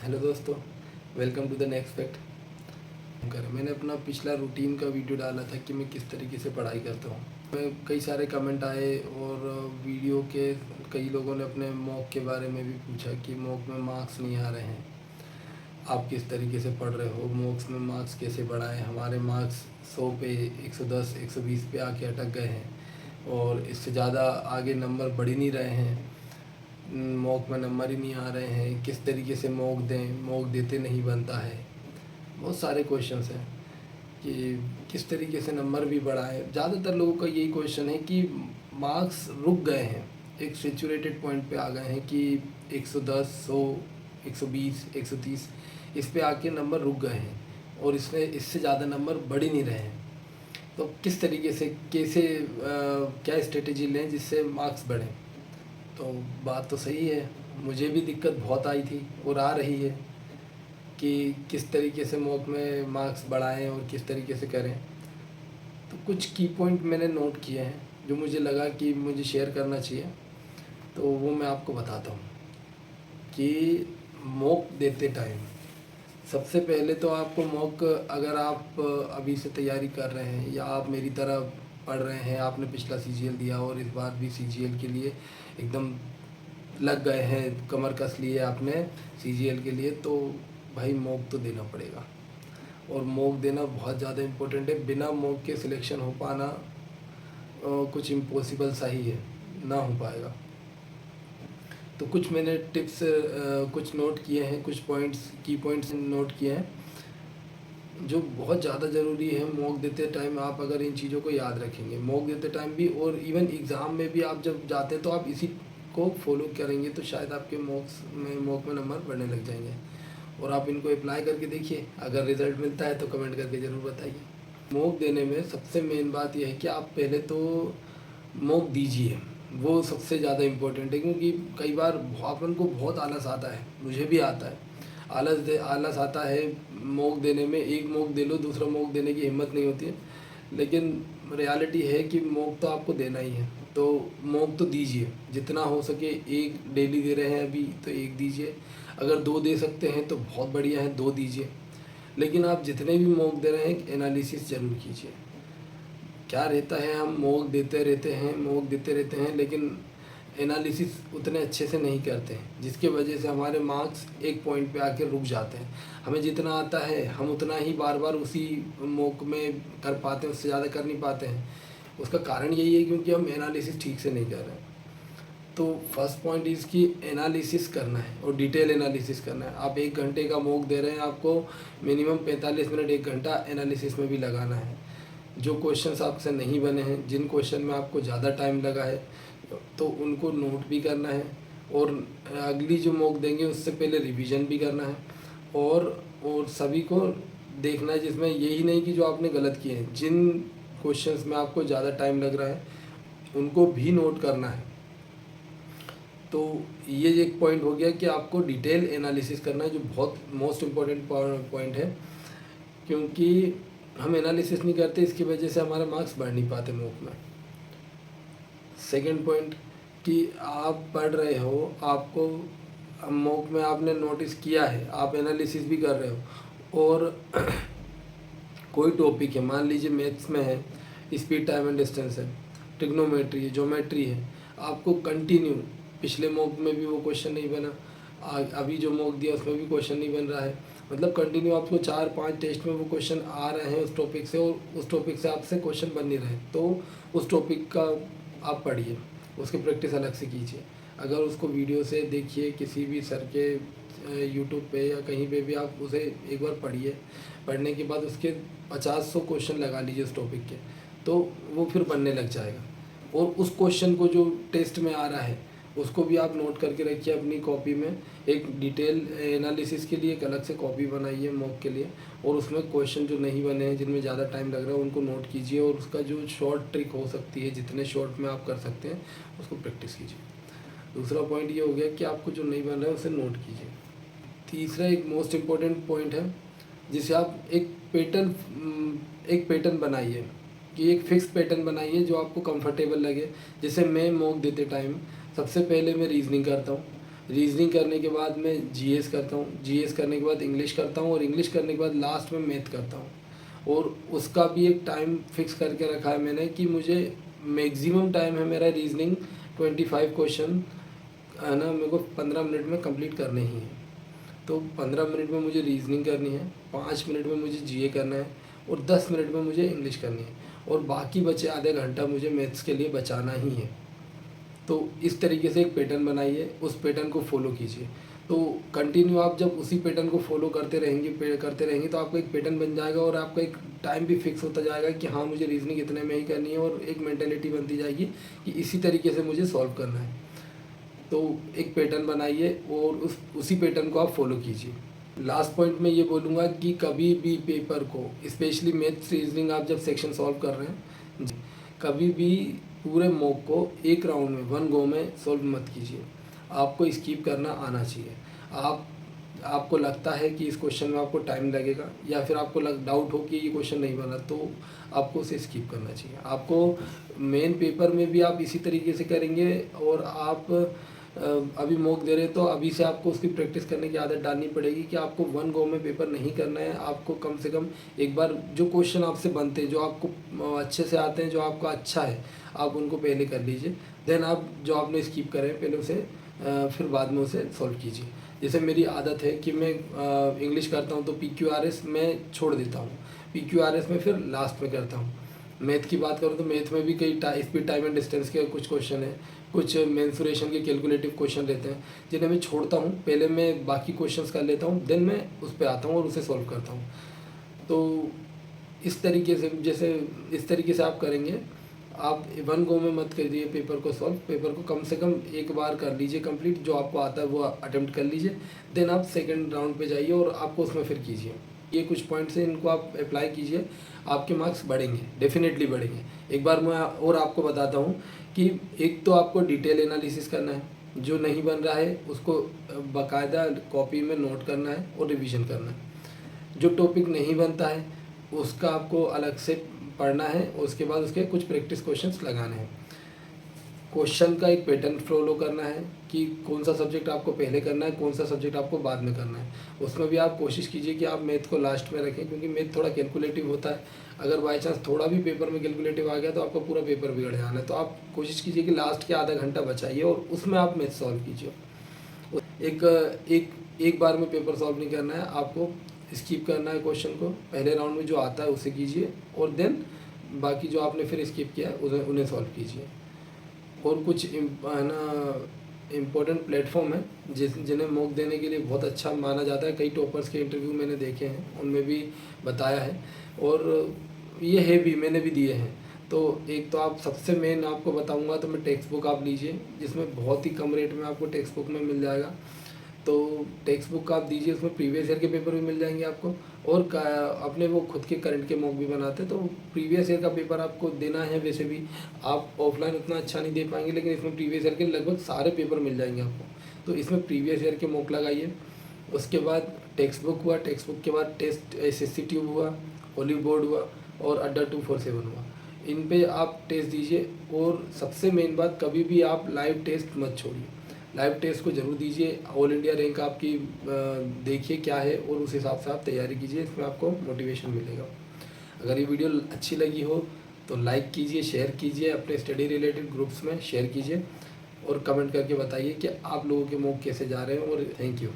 Hello दोस्तों, welcome to the next fact. मैंने अपना पिछला रूटीन का वीडियो डाला था कि मैं किस तरीके से पढ़ाई करता हूँ। कई सारे कमेंट आए और वीडियो के कई लोगों ने अपने मॉक के बारे में भी पूछा कि मॉक में मार्क्स नहीं आ रहे हैं, आप किस तरीके से पढ़ रहे हो, मॉक्स में मार्क्स कैसे बढ़ाएं। हमारे मार्क्स 100 पे 110 120 पे आके अटक गए हैं और इससे ज़्यादा आगे नंबर बढ़ ही नहीं रहे हैं। मॉक में नंबर ही नहीं आ रहे हैं, किस तरीके से मॉक दें, मॉक देते नहीं बनता है। बहुत सारे क्वेश्चंस हैं कि किस तरीके से नंबर भी बढ़ाएं। ज़्यादातर लोगों का यही क्वेश्चन है कि मार्क्स रुक गए हैं, एक सेचुरेटेड पॉइंट पे आ गए हैं कि 110 100 120 130 इस पे आके नंबर रुक गए हैं और इससे ज़्यादा नंबर बढ़ ही नहीं रहे हैं। तो किस तरीके से कैसे क्या स्ट्रेटेजी लें जिससे मार्क्स बढ़ें। तो बात तो सही है, मुझे भी दिक्कत बहुत आई थी और आ रही है कि किस तरीके से मॉक में मार्क्स बढ़ाएं और किस तरीके से करें। तो कुछ की पॉइंट मैंने नोट किए हैं जो मुझे लगा कि मुझे शेयर करना चाहिए, तो वो मैं आपको बताता हूँ। कि मॉक देते टाइम सबसे पहले तो आपको मॉक, अगर आप अभी से तैयारी कर रहे हैं या आप मेरी तरह पढ़ रहे हैं, आपने पिछला सीजीएल दिया और इस बार भी सीजीएल के लिए एकदम लग गए हैं, कमर कस लिए आपने सीजीएल के लिए, तो भाई मॉक तो देना पड़ेगा। और मॉक देना बहुत ज़्यादा इम्पोर्टेंट है। बिना मॉक के सिलेक्शन हो पाना कुछ इम्पॉसिबल सा ही है, ना हो पाएगा। तो कुछ मैंने टिप्स कुछ नोट किए हैं, कुछ की पॉइंट्स नोट किए हैं जो बहुत ज़्यादा ज़रूरी है। मॉक देते टाइम आप अगर इन चीज़ों को याद रखेंगे, मॉक देते टाइम भी और इवन एग्ज़ाम में भी आप जब जाते हैं तो आप इसी को फॉलो करेंगे तो शायद आपके मॉक में नंबर बढ़ने लग जाएंगे। और आप इनको अप्लाई करके देखिए, अगर रिज़ल्ट मिलता है तो कमेंट करके ज़रूर बताइए। मॉक देने में सबसे मेन बात यह है कि आप पहले तो मॉक दीजिए, वो सबसे ज़्यादा इम्पोर्टेंट है। क्योंकि कई बार अपन को बहुत आलस आता है, मुझे भी आता है, आलस आता है मॉक देने में। एक मॉक दे लो, दूसरा मॉक देने की हिम्मत नहीं होती है। लेकिन रियलिटी है कि मॉक तो आपको देना ही है, तो मॉक तो दीजिए जितना हो सके। एक डेली दे रहे हैं अभी तो एक दीजिए, अगर 2 दे सकते हैं तो बहुत बढ़िया है, 2 दीजिए। लेकिन आप जितने भी मॉक दे रहे हैं एनालिसिस ज़रूर कीजिए। क्या रहता है, हम मॉक देते रहते हैं लेकिन एनालिसिस उतने अच्छे से नहीं करते हैं, जिसके वजह से हमारे मार्क्स एक पॉइंट पे आके रुक जाते हैं। हमें जितना आता है हम उतना ही बार बार उसी मॉक में कर पाते हैं, उससे ज़्यादा कर नहीं पाते हैं। उसका कारण यही है क्योंकि हम एनालिसिस ठीक से नहीं कर रहे हैं। तो फर्स्ट पॉइंट इज़ कि एनालिसिस करना है और डिटेल एनालिसिस करना है। आप 1 घंटे का मॉक दे रहे हैं, आपको मिनिमम 45 मिनट 1 घंटा एनालिसिस में भी लगाना है। जो क्वेश्चंस आपसे नहीं बने हैं, जिन क्वेश्चन में आपको ज़्यादा टाइम लगा है, तो उनको नोट भी करना है और अगली जो मॉक देंगे उससे पहले रिवीजन भी करना है। और सभी को देखना है, जिसमें यही नहीं कि जो आपने गलत किए हैं, जिन क्वेश्चंस में आपको ज़्यादा टाइम लग रहा है उनको भी नोट करना है। तो ये एक पॉइंट हो गया कि आपको डिटेल एनालिसिस करना है, जो बहुत मोस्ट इम्पॉर्टेंट पॉइंट है। क्योंकि हम एनालिसिस नहीं करते, इसकी वजह से हमारे मार्क्स बढ़ नहीं पाते मॉक में। सेकंड पॉइंट कि आप पढ़ रहे हो, आपको मॉक में आपने नोटिस किया है, आप एनालिसिस भी कर रहे हो और कोई टॉपिक है, मान लीजिए मैथ्स में है, स्पीड टाइम एंड डिस्टेंस है, ट्रिग्नोमेट्री है, ज्योमेट्री है, आपको कंटिन्यू, पिछले मॉक में भी वो क्वेश्चन नहीं बना, अभी जो मॉक दिया उसमें भी क्वेश्चन नहीं बन रहा है, मतलब कंटिन्यू आपको 4-5 टेस्ट में वो क्वेश्चन आ रहे हैं उस टॉपिक से और उस टॉपिक से आपसे क्वेश्चन बन नहीं रहे, तो उस टॉपिक का आप पढ़िए, उसकी प्रैक्टिस अलग से कीजिए। अगर उसको वीडियो से देखिए किसी भी सर के यूट्यूब पे या कहीं पे भी, आप उसे एक बार पढ़िए। पढ़ने के बाद उसके 50-100 क्वेश्चन लगा लीजिए उस टॉपिक के, तो वो फिर बनने लग जाएगा। और उस क्वेश्चन को जो टेस्ट में आ रहा है उसको भी आप नोट करके रखिए अपनी कॉपी में। एक डिटेल एनालिसिस के लिए एक अलग से कॉपी बनाइए मॉक के लिए, और उसमें क्वेश्चन जो नहीं बने हैं, जिनमें ज़्यादा टाइम लग रहा है, उनको नोट कीजिए और उसका जो शॉर्ट ट्रिक हो सकती है, जितने शॉर्ट में आप कर सकते हैं उसको प्रैक्टिस कीजिए। दूसरा पॉइंट ये हो गया कि आपको जो नहीं बन रहा है उसे नोट कीजिए। तीसरा एक मोस्ट इम्पॉर्टेंट पॉइंट है, जिसे आप एक पैटर्न बनाइए, कि एक फिक्स पैटर्न बनाइए जो आपको कंफर्टेबल लगे। जैसे मैं मॉक देते टाइम सबसे पहले मैं रीजनिंग करता हूँ, रीजनिंग करने के बाद मैं जीएस करता हूँ, जीएस करने के बाद इंग्लिश करता हूँ और इंग्लिश करने के बाद लास्ट में मैथ करता हूँ। और उसका भी एक टाइम फिक्स करके रखा है मैंने कि मुझे मैक्सिमम टाइम है मेरा रीजनिंग 25 क्वेश्चन है ना, मेरे को 15 मिनट में कंप्लीट करने ही है। तो 15 मिनट में मुझे रीजनिंग करनी है, 5 मिनट में मुझे जीए करना है और 10 मिनट में मुझे इंग्लिश करनी है और बाकी बचे आधे घंटा मुझे मैथ्स के लिए बचाना ही है। तो इस तरीके से एक पैटर्न बनाइए, उस पैटर्न को फॉलो कीजिए। तो कंटिन्यू आप जब उसी पैटर्न को फॉलो करते रहेंगे तो आपका एक पैटर्न बन जाएगा और आपका एक टाइम भी फिक्स होता जाएगा कि हाँ मुझे रीजनिंग इतने में ही करनी है और एक मेंटेलिटी बनती जाएगी कि इसी तरीके से मुझे सॉल्व करना है। तो एक पैटर्न बनाइए और उसी पैटर्न को आप फॉलो कीजिए। लास्ट पॉइंट में ये बोलूँगा कि कभी भी पेपर को, स्पेशली मैथ्स रीजनिंग आप जब सेक्शन सॉल्व कर रहे हैं, कभी भी पूरे मॉक को एक राउंड में, वन गो में सॉल्व मत कीजिए। आपको स्किप करना आना चाहिए। आपको लगता है कि इस क्वेश्चन में आपको टाइम लगेगा या फिर आपको डाउट हो कि ये क्वेश्चन नहीं बना, तो आपको उसे स्किप करना चाहिए। आपको मेन पेपर में भी आप इसी तरीके से करेंगे और आप अभी मॉक दे रहे हैं तो अभी से आपको उसकी प्रैक्टिस करने की आदत डालनी पड़ेगी कि आपको वन गो में पेपर नहीं करना है। आपको कम से कम एक बार जो क्वेश्चन आपसे बनते हैं, जो आपको अच्छे से आते हैं, जो आपका अच्छा है, आप उनको पहले कर लीजिए। देन आप जो आपने स्किप करे हैं पहले उसे फिर बाद में उसे सॉल्व कीजिए। जैसे मेरी आदत है कि मैं इंग्लिश करता हूँ तो PQRS में छोड़ देता हूँ, PQRS में फिर लास्ट में करता हूँ। मैथ की बात करूँ तो मैथ में भी कई स्पीड, टाइम एंड डिस्टेंस के कुछ क्वेश्चन हैं, कुछ मेंसुरेशन के कैलकुलेटिव क्वेश्चन रहते हैं जिन्हें मैं छोड़ता हूँ। पहले मैं बाकी क्वेश्चंस कर लेता हूँ, देन मैं उस पर आता हूँ और उसे सॉल्व करता हूँ। तो इस तरीके से आप करेंगे। आप वन गो में मत करिए पेपर को सॉल्व। पेपर को कम से कम एक बार कर लीजिए कंप्लीट, जो आपको आता है वो अटेम्प्ट कर लीजिए। देन आप सेकंड राउंड पे जाइए और आपको उसमें फिर कीजिए। ये कुछ पॉइंट्स हैं, इनको आप अप्लाई कीजिए, आपके मार्क्स बढ़ेंगे, डेफिनेटली बढ़ेंगे। एक बार मैं और आपको बताता हूँ कि एक तो आपको डिटेल एनालिसिस करना है, जो नहीं बन रहा है उसको बाकायदा कॉपी में नोट करना है और रिविज़न करना है। जो टॉपिक नहीं बनता है उसका आपको अलग से पढ़ना है और उसके बाद उसके कुछ प्रैक्टिस क्वेश्चंस लगाने हैं। क्वेश्चन का एक पैटर्न फॉलो करना है कि कौन सा सब्जेक्ट आपको पहले करना है, कौन सा सब्जेक्ट आपको बाद में करना है। उसमें भी आप कोशिश कीजिए कि आप मैथ को लास्ट में रखें, क्योंकि मैथ थोड़ा कैलकुलेटिव होता है। अगर बाई चांस थोड़ा भी पेपर में कैलकुलेटिव आ गया तो आपका पूरा पेपर बिगड़ जाना है। तो आप कोशिश कीजिए कि लास्ट के आधा घंटा बचाइए और उसमें आप मैथ सॉल्व कीजिए। एक बार में पेपर सॉल्व नहीं करना है, आपको स्किप करना है क्वेश्चन को। पहले राउंड में जो आता है उसे कीजिए और देन बाकी जो आपने फिर स्किप किया है उन्हें सॉल्व कीजिए। और कुछ है ना इम्पोर्टेंट प्लेटफॉर्म है जिन्हें मॉक देने के लिए बहुत अच्छा माना जाता है। कई टॉपर्स के इंटरव्यू मैंने देखे हैं, उनमें भी बताया है और ये है भी, मैंने भी दिए हैं। तो एक तो आप सबसे मेन आपको बताऊंगा तो मैं टेक्स्ट बुक आप लीजिए, जिसमें बहुत ही कम रेट में आपको टेक्स्ट बुक में मिल जाएगा। तो टेक्स्ट बुक आप दीजिए, उसमें प्रीवियस ईयर के पेपर भी मिल जाएंगे आपको और अपने वो खुद के करंट के मॉक भी बनाते हैं। तो प्रीवियस ईयर का पेपर आपको देना है, वैसे भी आप ऑफलाइन उतना अच्छा नहीं दे पाएंगे, लेकिन इसमें प्रीवियस ईयर के लगभग सारे पेपर मिल जाएंगे आपको। तो इसमें प्रीवियस ईयर के मॉक लगाइए। उसके बाद टेक्स्ट बुक हुआ, टेक्स्ट बुक के बाद टेस्ट SSC ट्यूब हुआ, ओलिव बोर्ड हुआ और अड्डा 247 हुआ। इन पे आप टेस्ट दीजिए। और सबसे मेन बात, कभी भी आप लाइव टेस्ट मत छोड़िए, लाइव टेस्ट को जरूर दीजिए। ऑल इंडिया रैंक आपकी देखिए क्या है और उस हिसाब से आप तैयारी कीजिए, इसमें आपको मोटिवेशन मिलेगा। अगर ये वीडियो अच्छी लगी हो तो लाइक कीजिए, शेयर कीजिए, अपने स्टडी रिलेटेड ग्रुप्स में शेयर कीजिए और कमेंट करके बताइए कि आप लोगों के मॉक कैसे जा रहे हैं। और थैंक यू।